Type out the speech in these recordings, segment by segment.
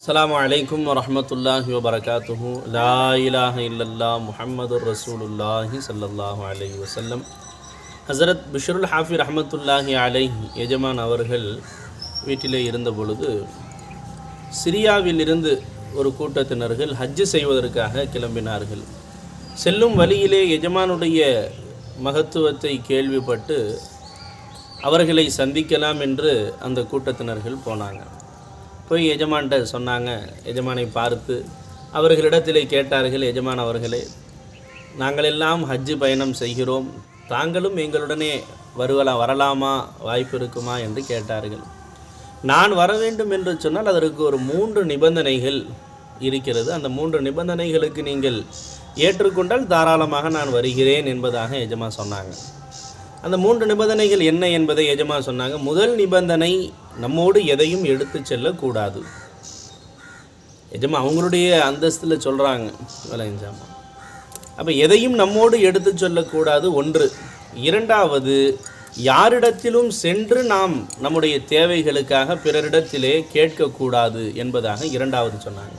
அஸ்ஸலாமு அலைக்கும் வரஹ்மத்துல்லாஹி வபரகாத்துஹு. லா இலாஹ இல்லல்லாஹ் முஹம்மதுர் ரசூலுல்லாஹி ஸல்லல்லாஹு அலைஹி வஸல்லம். ஹஸரத் பிஷ்ருல் ஹாஃபி ரஹ்மத்துல்லாஹி அலைஹி எஜமான் அவர்கள் வீட்டிலே இருந்த பொழுது சிரியாவில் இருந்து ஒரு கூட்டத்தினர்கள் ஹஜ்ஜு செய்வதற்காக கிளம்பினார்கள். செல்லும் வழியிலே எஜமானுடைய மகத்துவத்தை கேள்விப்பட்டு அவர்களை சந்திக்கலாம் என்று அந்த கூட்டத்தினர்கள் போனாங்க. போய் எஜமான்கிட்ட சொன்னாங்க. எஜமானை பார்த்து அவர்களிடத்திலே கேட்டார்கள், எஜமான் அவர்களே, நாங்கள் எல்லாம் ஹஜ்ஜு பயணம் செய்கிறோம், தாங்களும் எங்களுடனே வரலாமா, வாய்ப்பு இருக்குமா என்று கேட்டார்கள். நான் வர வேண்டும் என்று சொன்னால் அதற்கு ஒரு 3 நிபந்தனைகள் இருக்கிறது. அந்த 3 நிபந்தனைகளுக்கு நீங்கள் ஏற்றுக்கொண்டால் தாராளமாக நான் வருகிறேன் என்பதாக எஜமான் சொன்னாங்க. அந்த 3 நிபந்தனைகள் என்ன என்பதை எஜமான் சொன்னாங்க. முதல் நிபந்தனை, நம்மோடு எதையும் எடுத்து செல்லக்கூடாது. எஜமான் அவங்களுடைய அந்தஸ்தில் சொல்கிறாங்க. விளைஞ்சாமா அப்போ எதையும் நம்மோடு எடுத்து சொல்லக்கூடாது ஒன்று. இரண்டாவது, யாரிடத்திலும் சென்று நாம் நம்முடைய தேவைகளுக்காக பிறரிடத்திலே கேட்கக்கூடாது என்பதாக இரண்டாவது சொன்னாங்க.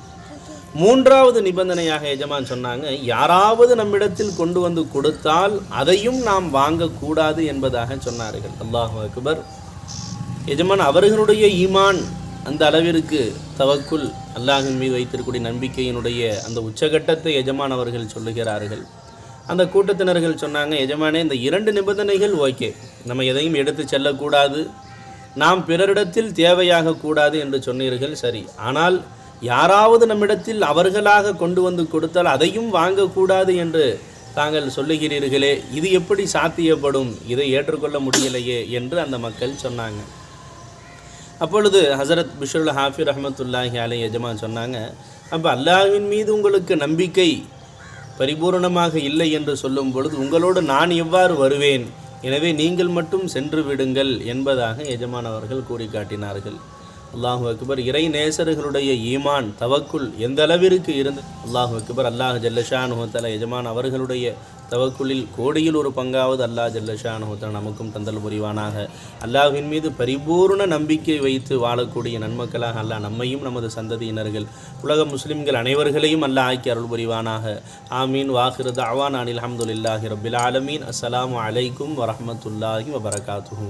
மூன்றாவது நிபந்தனையாக எஜமான் சொன்னாங்க, யாராவது நம்மிடத்தில் கொண்டு வந்து கொடுத்தால் அதையும் நாம் வாங்கக்கூடாது என்பதாக சொன்னார்கள். அல்லாஹு அக்பர். எஜமான் அவர்களுடைய ஈமான் அந்த அளவிற்கு தவக்குல், அல்லாஹின் மீது வைத்திருக்கூடிய நம்பிக்கையினுடைய அந்த உச்சகட்டத்தை எஜமான் அவர்கள் சொல்லுகிறார்கள். அந்த கூட்டத்தினர்கள் சொன்னாங்க, எஜமானே, இந்த 2 நிபந்தனைகள் ஓகே, நம்ம எதையும் எடுத்து செல்லக்கூடாது, நாம் பிறரிடத்தில் தேவையாக கூடாது என்று சொன்னீர்கள், சரி. ஆனால் யாராவது நம்மிடத்தில் அவர்களாக கொண்டு வந்து கொடுத்தால் அதையும் வாங்கக்கூடாது என்று தாங்கள் சொல்லுகிறீர்களே, இது எப்படி சாத்தியப்படும்? இதை ஏற்றுக்கொள்ள முடியலையே என்று அந்த மக்கள் சொன்னாங்க. அப்பொழுது ஹஸரத் பிஷ்ருல் ஹாஃபி ரஹ்மத்துல்லாஹி அலைஹி எஜமான் சொன்னாங்க, அப்போ அல்லாஹ்வின் மீது உங்களுக்கு நம்பிக்கை பரிபூர்ணமாக இல்லை என்று சொல்லும் பொழுது உங்களோடு நான் எவ்வாறு வருவேன்? எனவே நீங்கள் மட்டும் சென்று விடுங்கள் என்பதாக எஜமான் அவர்கள் கூறி காட்டினார்கள். அல்லாஹு அக்பர். இறை நேசர்களுடைய ஈமான் தவக்குல் எந்த அளவிற்கு இருந்து, அல்லாஹு அக்பர். அல்லாஹ் ஜல்லஷானுஹு தஆலா எஜமான் அவர்களுடைய தவக்குலில் கோடியில் ஒரு பங்காவது அல்லாஹ் ஜல்லஷானுஹு தஆலா நமக்கும் தந்தல் புரிவானாக. அல்லாஹ்வின் மீது பரிபூர்ண நம்பிக்கை வைத்து வாழக்கூடிய நன்மக்களாக அல்லாஹ் நம்மையும் நமது சந்ததியினர்கள் உலக முஸ்லிம்கள் அனைவர்களையும் அல்லாஹ் ஆக்கி அருள் புரிவானாக. ஆமீன். வாஹிரு தஅவானா அனில் ஹம்துலில்லாஹி ரப்பில் ஆலமீன். அஸ்ஸலாமு அலைக்கும் வரஹ்மத்துல்லாஹி வபரகாத்துஹு.